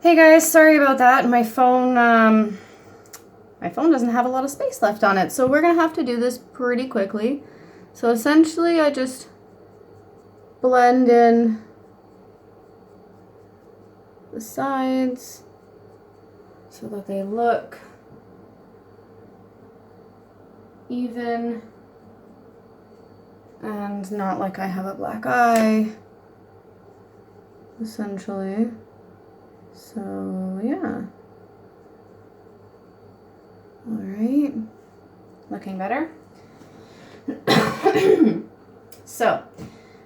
Hey guys, sorry about that. My phone doesn't have a lot of space left on it, so we're gonna have to do this pretty quickly. So essentially, I just blend in the sides so that they look even and not like I have a black eye, essentially. So yeah. All right, looking better. So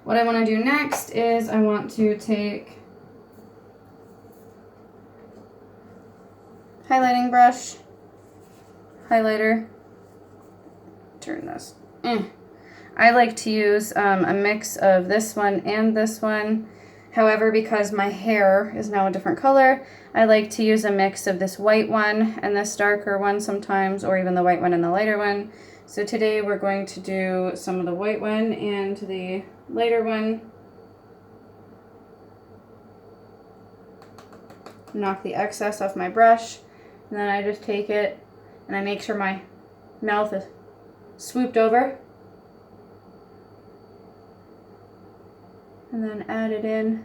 what I want to do next is I want to take highlighting brush, highlighter, turn this. I like to use a mix of this one and this one. However, because my hair is now a different color, I like to use a mix of this white one and this darker one sometimes, or even the white one and the lighter one. So today we're going to do some of the white one and the lighter one. Knock the excess off my brush, and then I just take it and I make sure my mouth is swooped over. And then add it in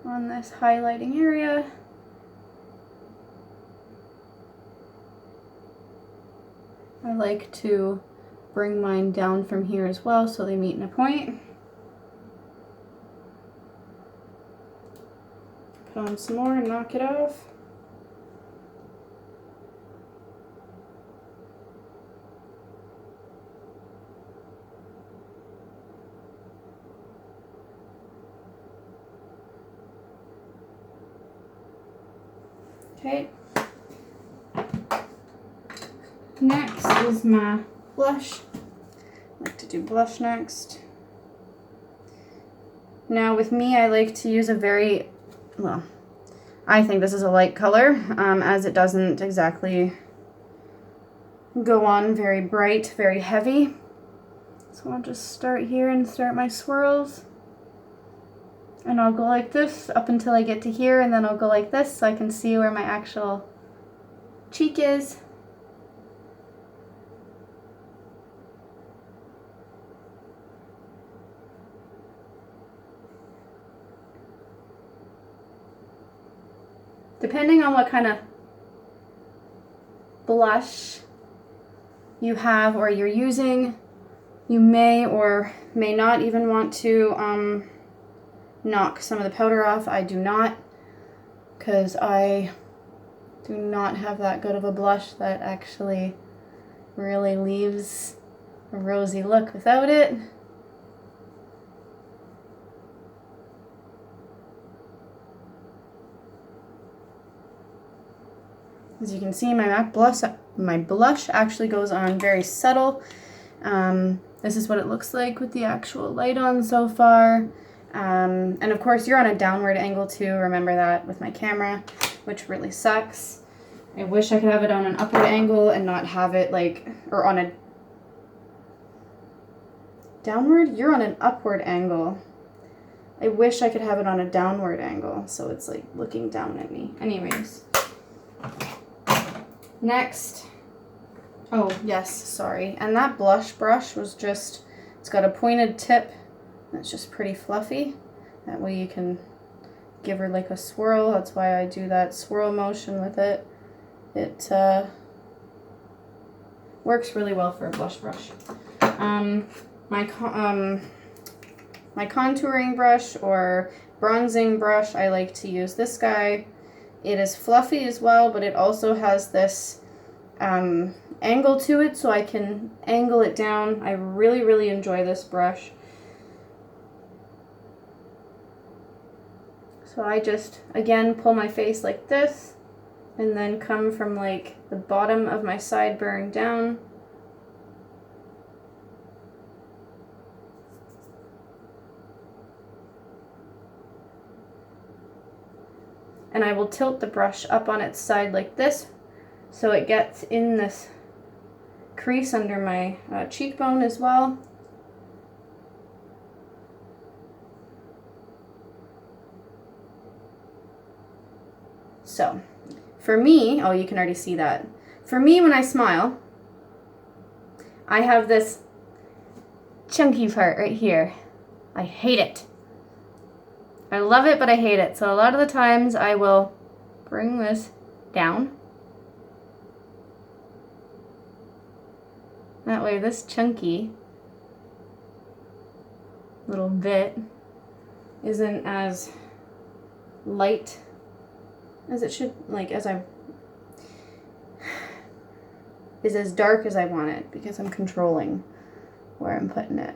on this highlighting area. I like to bring mine down from here as well so they meet in a point. Put on some more and knock it off. Okay. Next is my blush. I like to do blush next. Now with me, I like to use a very, well, I think this is a light color, as it doesn't exactly go on very bright, very heavy. So I'll just start here and start my swirls. And I'll go like this up until I get to here, and then I'll go like this so I can see where my actual cheek is. Depending on what kind of blush you have or you're using, you may or may not even want to knock some of the powder off. I do not, because I do not have that good of a blush that actually really leaves a rosy look without it. As you can see, my blush actually goes on very subtle. This is what it looks like with the actual light on so far. And of course you're on a downward angle too, remember that with my camera, which really sucks. I wish I could have it on an upward angle and not have it like, or on a downward? You're on an upward angle. I wish I could have it on a downward angle, so it's like looking down at me. Anyways. Next. Oh, yes, sorry. And that blush brush was just, it's got a pointed tip. It's just pretty fluffy. That way you can give her like a swirl. That's why I do that swirl motion with it. It works really well for a blush brush. My contouring brush or bronzing brush, I like to use this guy. It is fluffy as well, but it also has this angle to it, so I can angle it down. I really, really enjoy this brush. So I just, again, pull my face like this, and then come from like the bottom of my sideburn down. And I will tilt the brush up on its side like this, so it gets in this crease under my cheekbone as well. So for me, oh, you can already see that. For me, when I smile, I have this chunky part right here. I hate it. I love it, but I hate it. So a lot of the times I will bring this down. That way this chunky little bit isn't as light as it should, like is as dark as I want it, because I'm controlling where I'm putting it.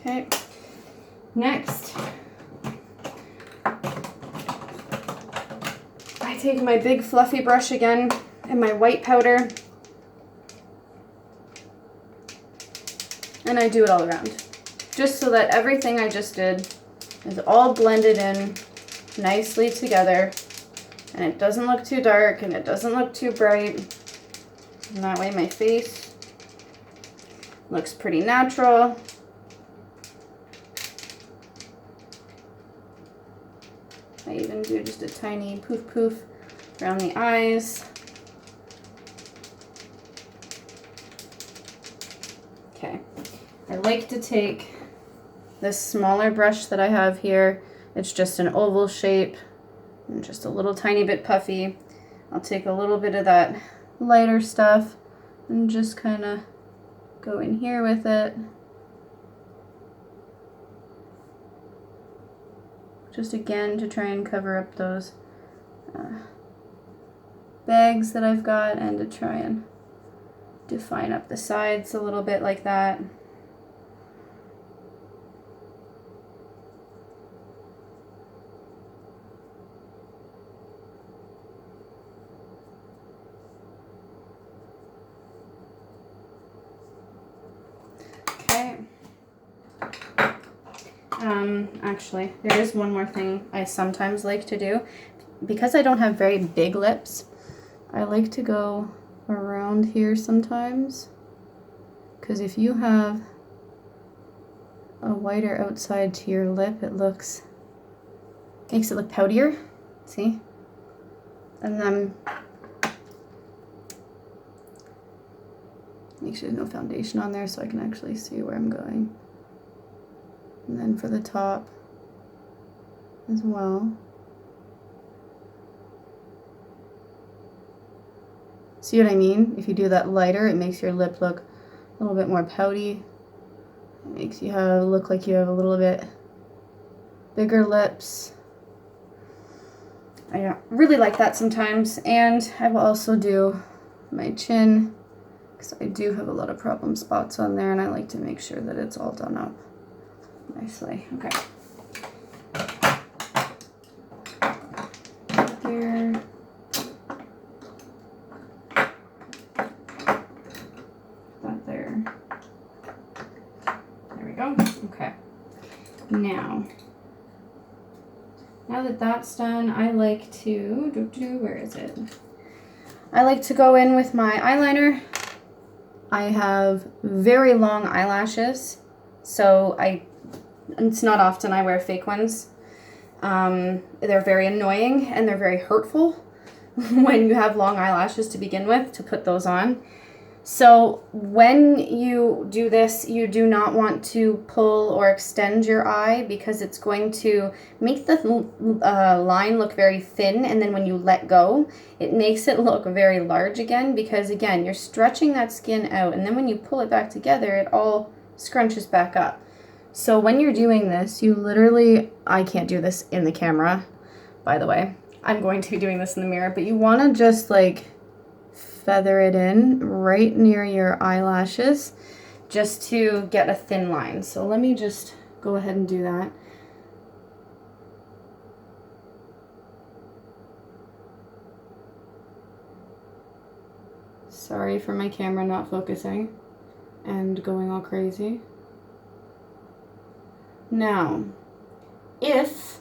Okay, next, I take my big fluffy brush again and my white powder, and I do it all around, just so that everything I just did is all blended in nicely together, and it doesn't look too dark and it doesn't look too bright, and that way my face looks pretty natural. I even do just a tiny poof poof around the eyes. Okay, I like to take this smaller brush that I have here. It's just an oval shape and just a little tiny bit puffy. I'll take a little bit of that lighter stuff and just kind of go in here with it. Just again to try and cover up those bags that I've got, and to try and define up the sides a little bit like that. Okay. Actually, there is one more thing I sometimes like to do. Because I don't have very big lips, I like to go around here sometimes. Because if you have a whiter outside to your lip, it makes it look poutier. See? And then make sure there's no foundation on there so I can actually see where I'm going. And then for the top as well. See what I mean? If you do that lighter, it makes your lip look a little bit more pouty. It makes you look like you have a little bit bigger lips. I really like that sometimes. And I will also do my chin, because I do have a lot of problem spots on there, and I like to make sure that it's all done up nicely. Okay. Here. That there. There we go. Okay. Now that that's done, I like to where is it? I like to go in with my eyeliner. I have very long eyelashes, so it's not often I wear fake ones. They're very annoying and they're very hurtful when you have long eyelashes to begin with, to put those on. So when you do this, you do not want to pull or extend your eye, because it's going to make the line look very thin, and then when you let go, it makes it look very large again, because again, you're stretching that skin out, and then when you pull it back together, it all scrunches back up. So when you're doing this, you literally, I can't do this in the camera, by the way. I'm going to be doing this in the mirror, but you want to just like feather it in right near your eyelashes just to get a thin line. So let me just go ahead and do that. Sorry for my camera not focusing and going all crazy. Now, if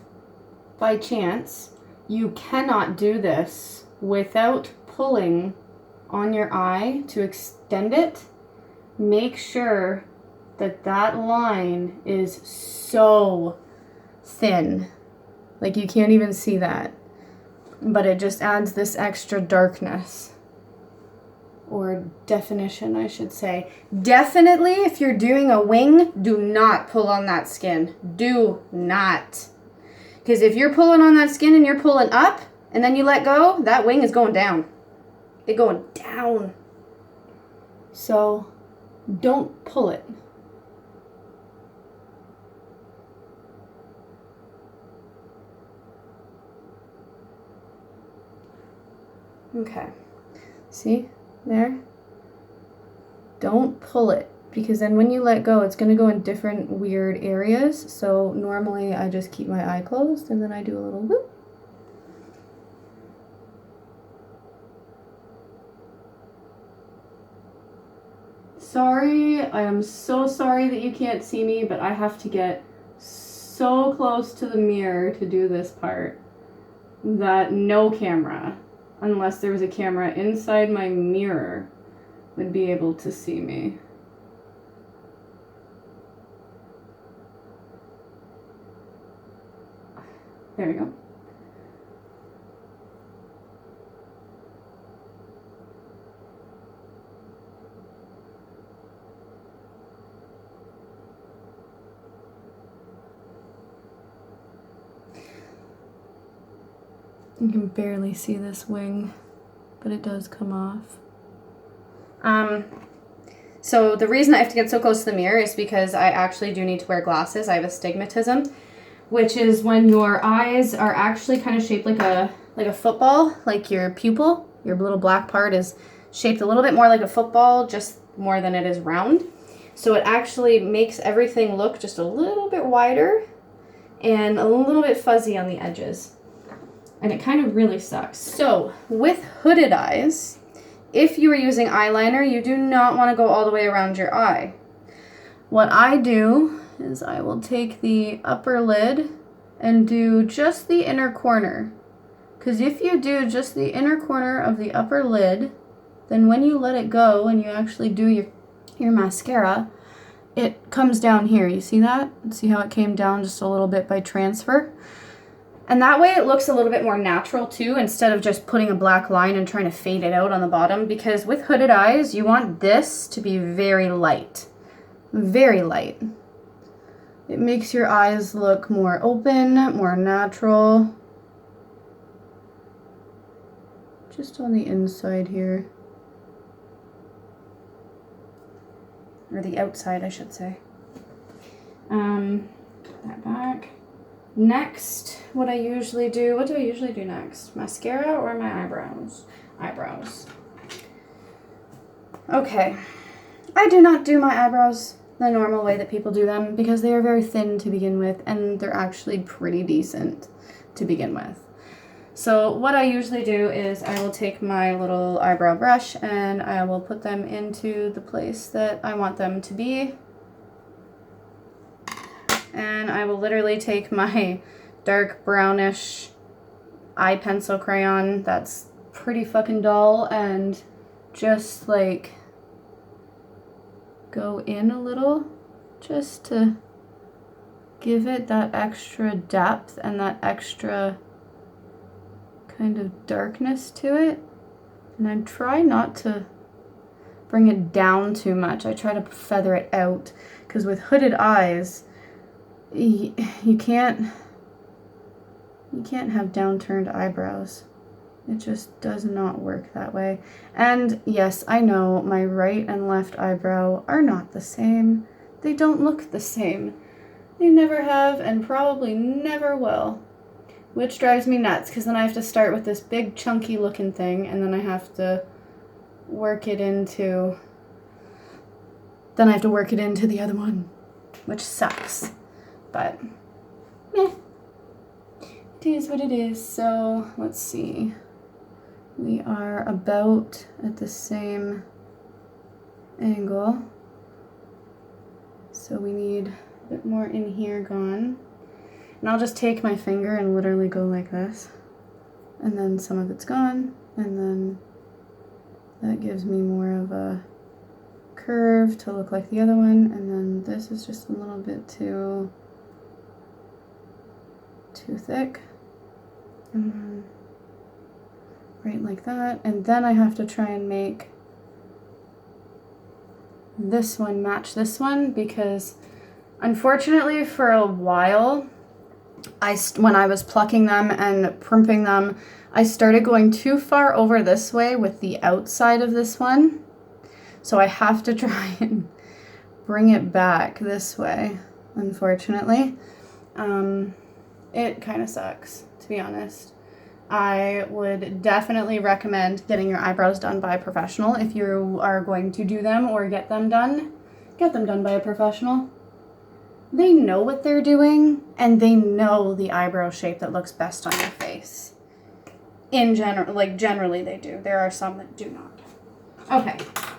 by chance you cannot do this without pulling on your eye to extend it, make sure that that line is so thin. Like you can't even see that. But it just adds this extra darkness. Or definition, I should say. Definitely, if you're doing a wing, do not pull on that skin. Do not. Because if you're pulling on that skin and you're pulling up, and then you let go, that wing is going down. It's going down. So, don't pull it. Okay. See? There. Don't pull it, because then when you let go, it's going to go in different weird areas. So normally I just keep my eye closed and then I do a little whoop. Sorry, I am so sorry that you can't see me, but I have to get so close to the mirror to do this part that no camera, unless there was a camera inside my mirror, would be able to see me. There we go. You can barely see this wing, but it does come off. So the reason I have to get so close to the mirror is because I actually do need to wear glasses. I have astigmatism, which is when your eyes are actually kind of shaped like a football, like your pupil. Your little black part is shaped a little bit more like a football, just more than it is round. So it actually makes everything look just a little bit wider and a little bit fuzzy on the edges. And it kind of really sucks. So with hooded eyes, if you are using eyeliner, you do not want to go all the way around your eye. What I do is I will take the upper lid and do just the inner corner. Because if you do just the inner corner of the upper lid, then when you let it go and you actually do your mascara, it comes down here. You see that? See how it came down just a little bit by transfer? And that way it looks a little bit more natural too, instead of just putting a black line and trying to fade it out on the bottom. Because with hooded eyes, you want this to be very light. Very light. It makes your eyes look more open, more natural. Just on the inside here. Or the outside, I should say. Put that back. Next, what do I usually do next? Mascara or my eyebrows? Eyebrows. Okay. I do not do my eyebrows the normal way that people do them because they are very thin to begin with and they're actually pretty decent to begin with. So what I usually do is I will take my little eyebrow brush and I will put them into the place that I want them to be. And I will literally take my dark brownish eye pencil crayon that's pretty fucking dull and just like go in a little just to give it that extra depth and that extra kind of darkness to it. And I try not to bring it down too much. I try to feather it out because with hooded eyes, you can't have downturned eyebrows. It just does not work that way. And yes, I know my right and left eyebrow are not the same. They don't look the same. They never have and probably never will. Which drives me nuts because then I have to start with this big chunky looking thing and then I have to work it into the other one, which sucks. But, meh. It is what it is. So, let's see. we are about at the same angle. So we need a bit more in here gone. And I'll just take my finger and literally go like this. And then some of it's gone. And then that gives me more of a curve to look like the other one. And then this is just a little bit too thick. And then right like that. And then I have to try and make this one match this one, because unfortunately for a while, when I was plucking them and primping them, I started going too far over this way with the outside of this one. So I have to try and bring it back this way, unfortunately. It kind of sucks, to be honest. I would definitely recommend getting your eyebrows done by a professional. If you are going to do them or get them done by a professional. They know what they're doing, and they know the eyebrow shape that looks best on your face. In general, like generally they do. There are some that do not. Okay,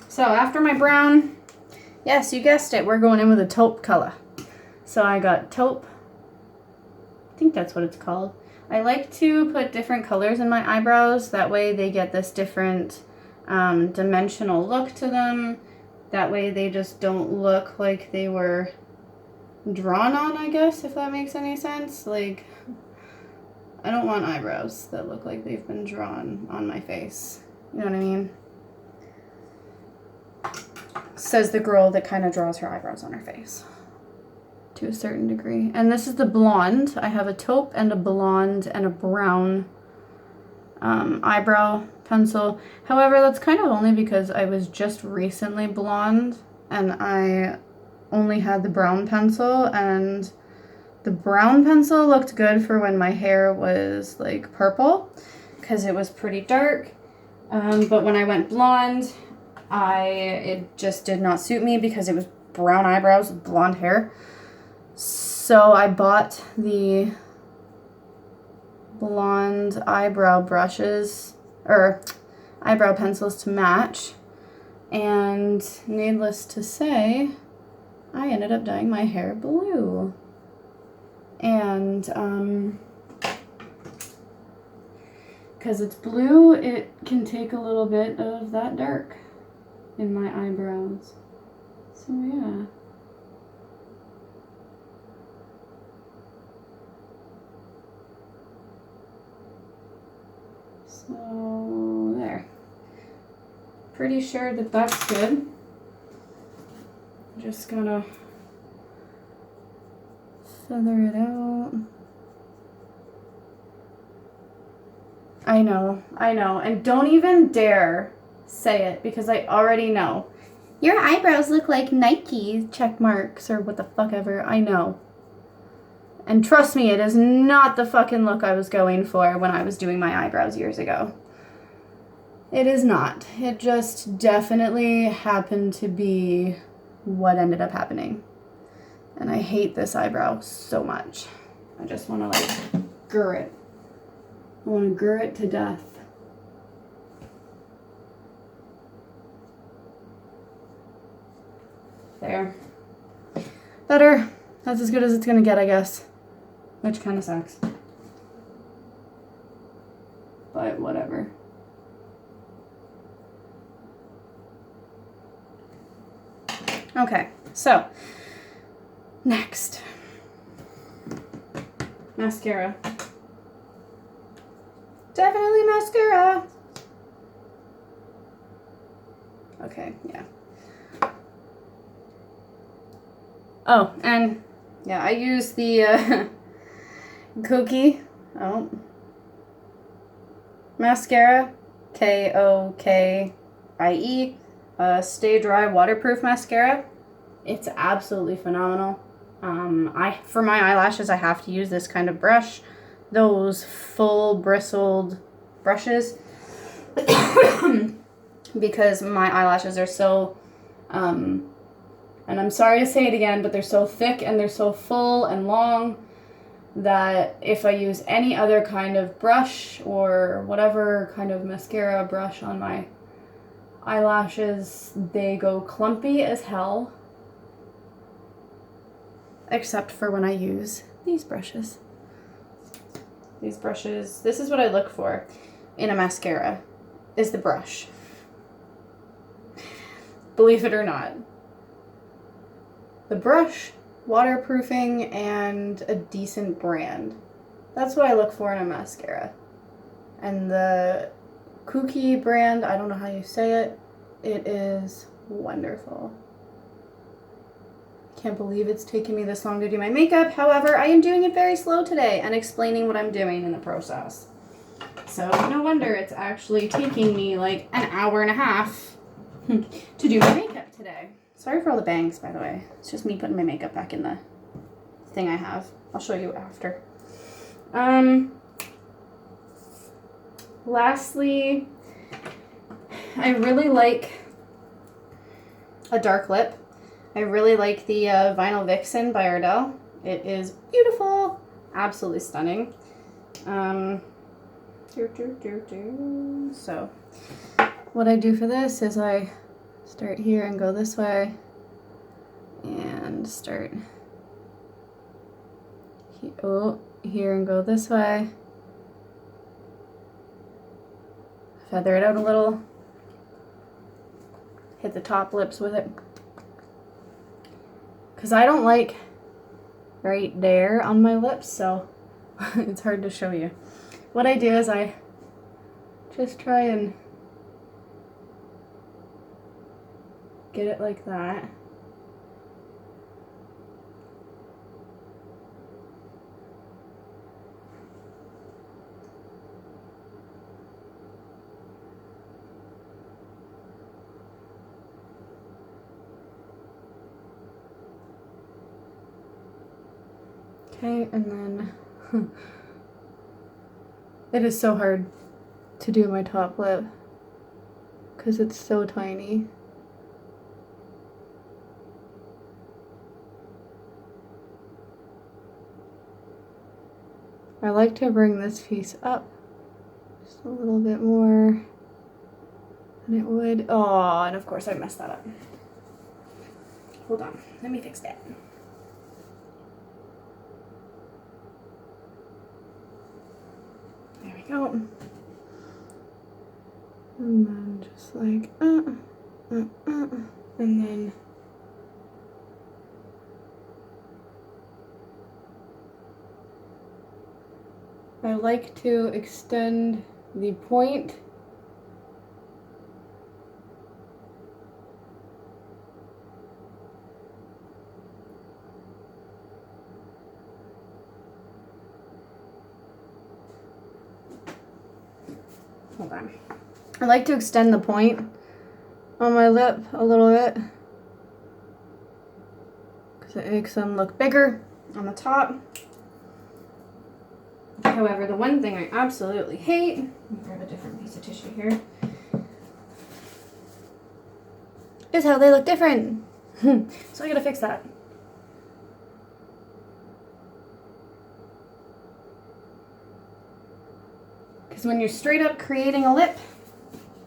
so after my brown, yes, you guessed it, we're going in with a taupe color. So I got taupe. I think that's what it's called. I like to put different colors in my eyebrows. That way they get this different dimensional look to them. That way they just don't look like they were drawn on, I guess, if that makes any sense. Like, I don't want eyebrows that look like they've been drawn on my face. You know what I mean? Says the girl that kind of draws her eyebrows on her face. To a certain degree. And this is the blonde. I have a taupe and a blonde and a brown eyebrow pencil. However, that's kind of only because I was just recently blonde and I only had the brown pencil, and the brown pencil looked good for when my hair was like purple because it was pretty dark. But when I went blonde, it just did not suit me because it was brown eyebrows with blonde hair. So I bought the blonde eyebrow brushes, or eyebrow pencils to match, and needless to say, I ended up dyeing my hair blue. And because it's blue, it can take a little bit of that dark in my eyebrows. So yeah. So there. Pretty sure that that's good. Just gonna feather it out. I know. And don't even dare say it because I already know. Your eyebrows look like Nike check marks or what the fuck ever. I know. And trust me, it is not the fucking look I was going for when I was doing my eyebrows years ago. It is not. It just definitely happened to be what ended up happening. And I hate this eyebrow so much. I just want to like gur it. I want to gur it to death. There. Better. That's as good as it's going to get, I guess. Which kind of sucks. But whatever. Okay, so next. Mascara. Definitely mascara. Okay, yeah. Oh, and yeah, I use the Kokie mascara, Kokie, Stay Dry Waterproof Mascara. It's absolutely phenomenal. For my eyelashes, I have to use this kind of brush, those full bristled brushes, because my eyelashes are so, and I'm sorry to say it again, but they're so thick and they're so full and long. that if I use any other kind of brush or whatever kind of mascara brush on my eyelashes, they go clumpy as hell. Except for when I use these brushes. These brushes, this is what I look for in a mascara, is the brush. Believe it or not. The brush, waterproofing, and a decent brand. That's what I look for in a mascara. And the Kooky brand, I don't know how you say it, it is wonderful. Can't believe it's taken me this long to do my makeup. However, I am doing it very slow today and explaining what I'm doing in the process. So no wonder it's actually taking me like an hour and a half to do my makeup today. Sorry for all the bangs, by the way. It's just me putting my makeup back in the thing I have. I'll show you after. Lastly, I really like a dark lip. I really like the Vinyl Vixen by Ardell. It is beautiful, absolutely stunning. So, what I do for this is I start here and go this way, and start here and go this way. Feather it out a little. Hit the top lips with it. Because I don't like right there on my lips, so it's hard to show you. What I do is I just try and get it like that. Okay, and then it is so hard to do my top lip because it's so tiny. I like to bring this piece up just a little bit more than it would. Oh, and of course I messed that up. Hold on, let me fix that. There we go. And then just like, and then I like to extend the point . Hold on. I like to extend the point on my lip a little bit because it makes them look bigger on the top. However, the one thing I absolutely hate, let me grab a different piece of tissue here, is how they look different. So I gotta fix that. Because when you're straight up creating a lip,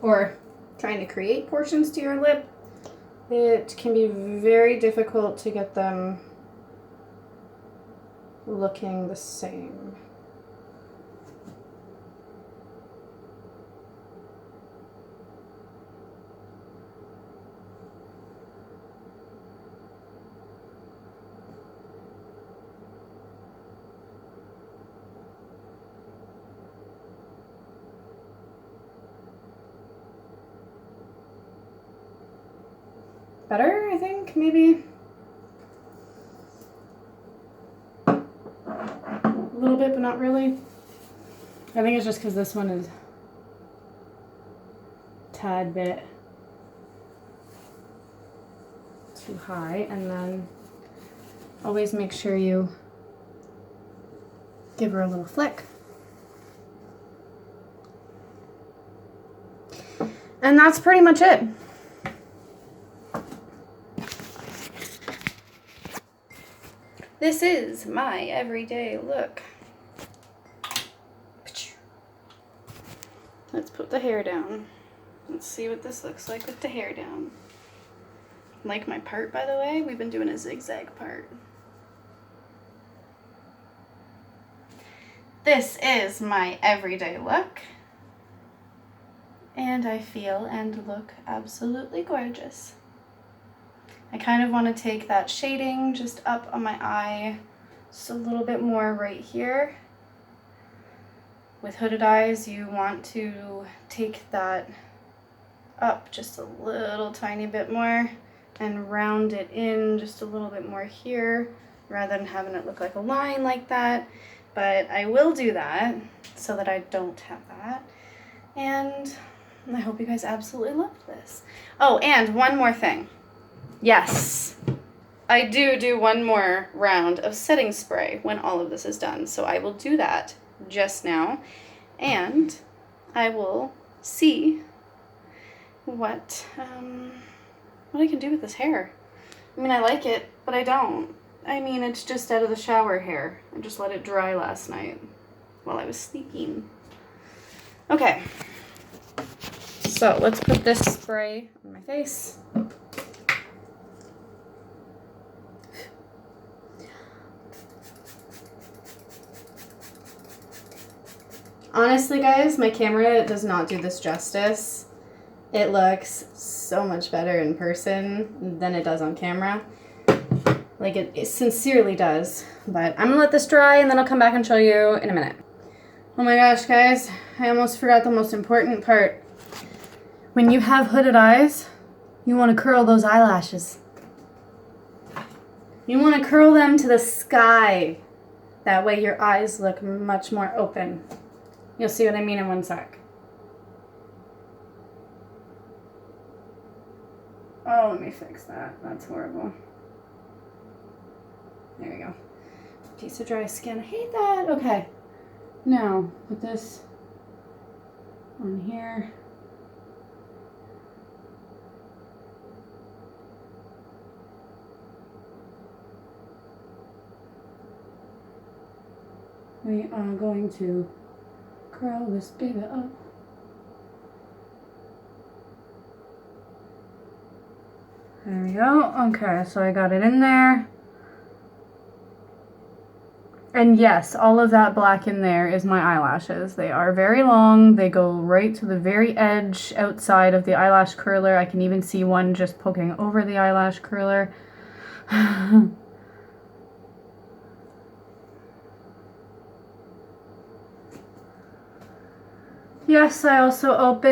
or trying to create portions to your lip, it can be very difficult to get them looking the same. Better, I think, maybe. A little bit, but not really. I think it's just because this one is a tad bit too high. And then always make sure you give her a little flick. And that's pretty much it. This is my everyday look. Let's put the hair down. Let's see what this looks like with the hair down. Like my part, by the way, we've been doing a zigzag part. This is my everyday look. And I feel and look absolutely gorgeous. I kind of want to take that shading just up on my eye, just a little bit more right here. With hooded eyes, you want to take that up just a little tiny bit more and round it in just a little bit more here rather than having it look like a line like that. But I will do that so that I don't have that. And I hope you guys absolutely loved this. Oh, and one more thing. Yes, I do one more round of setting spray when all of this is done. So I will do that just now, and I will see what I can do with this hair. I mean, I like it, but I don't. I mean, it's just out of the shower hair. I just let it dry last night while I was sleeping. Okay, so let's put this spray on my face. Honestly, guys, my camera does not do this justice. It looks so much better in person than it does on camera. Like, it sincerely does. But I'm gonna let this dry and then I'll come back and show you in a minute. Oh my gosh, guys, I almost forgot the most important part. When you have hooded eyes, you want to curl those eyelashes. You want to curl them to the sky. That way your eyes look much more open. You'll see what I mean in one sec. Oh, let me fix that. That's horrible. There we go. Piece of dry skin. I hate that. Okay. Now, put this on here. We are going to curl this baby up. There we go. Okay, so I got it in there. And yes, all of that black in there is my eyelashes. They are very long. They go right to the very edge outside of the eyelash curler. I can even see one just poking over the eyelash curler. Yes, I also opened